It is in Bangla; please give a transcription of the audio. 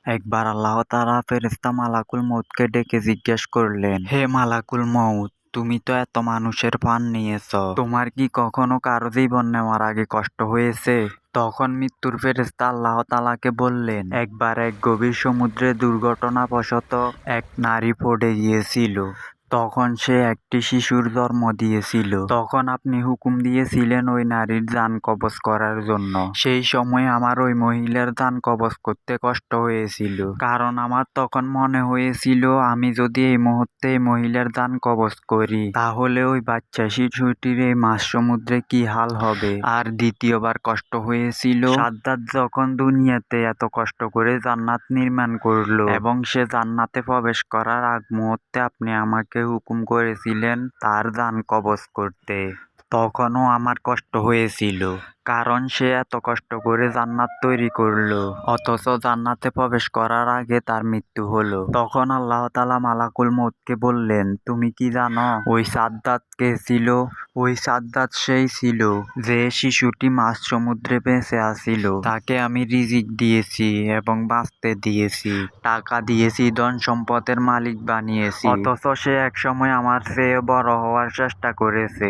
একবার আল্লাহ তাআলা ফেরেশতা মালাকুল মউতকে ডেকে জিজ্ঞেস করলেন, হে মালাকুল মউত, তুমি তো এত মানুষের প্রাণ নিয়েছ, তোমার কি কখনো কারো জীবন নেওয়ার আগে কষ্ট হয়েছে? তখন মৃত্যুর ফেরেশতা আল্লাহ তাআলাকে বললেন, একবার এক গভীর সমুদ্রে দুর্ঘটনাবশত এক নারী পড়ে গিয়েছিল। তখন সে একটি শিশুর জন্ম দিয়েছিল। তখন আপনি হুকুম দিয়েছিলেন ওই নারীর জান কবজ করার জন্য। সেই সময় আমার ওই মহিলার জান কবজ করতে কষ্ট হয়েছিল, কারণ আমার তখন মনে হয়েছিল আমি যদি এই মুহূর্তে এই মহিলার জান কবজ করি তাহলে ওই বাচ্চা শিশুটির এই মাঝ সমুদ্রে কি হাল হবে। আর দ্বিতীয়বার কষ্ট হয়েছিল সাদ্দাত যখন দুনিয়াতে এত কষ্ট করে জান্নাত নির্মাণ করলো এবং সে জান্নাতে প্রবেশ করার আগ মুহূর্তে আপনি আমাকে হুকুম করেছিলেন তার জান কবজ করতে। তখনও আমার কষ্ট হয়েছিল, কারণ সে এত কষ্ট করে জান্নাত তৈরি করলো, অথচ জান্নাতে প্রবেশ করার আগে তার মৃত্যু হলো। তখন আল্লাহ তাআলা মালাকুল মউতকে বললেন, তুমি কি জানো ওই সাদ্দাত কে ছিল? ওই সাদ্দাত সেই ছিল যে শিশুটি মাঝ সমুদ্রে বেঁচে আছিল। তাকে আমি রিজিক দিয়েছি এবং বাঁচতে দিয়েছি, টাকা দিয়েছি, ধন সম্পদের মালিক বানিয়েছি, অথচ সে একসময় আমার চেয়ে বড় হওয়ার চেষ্টা করেছে।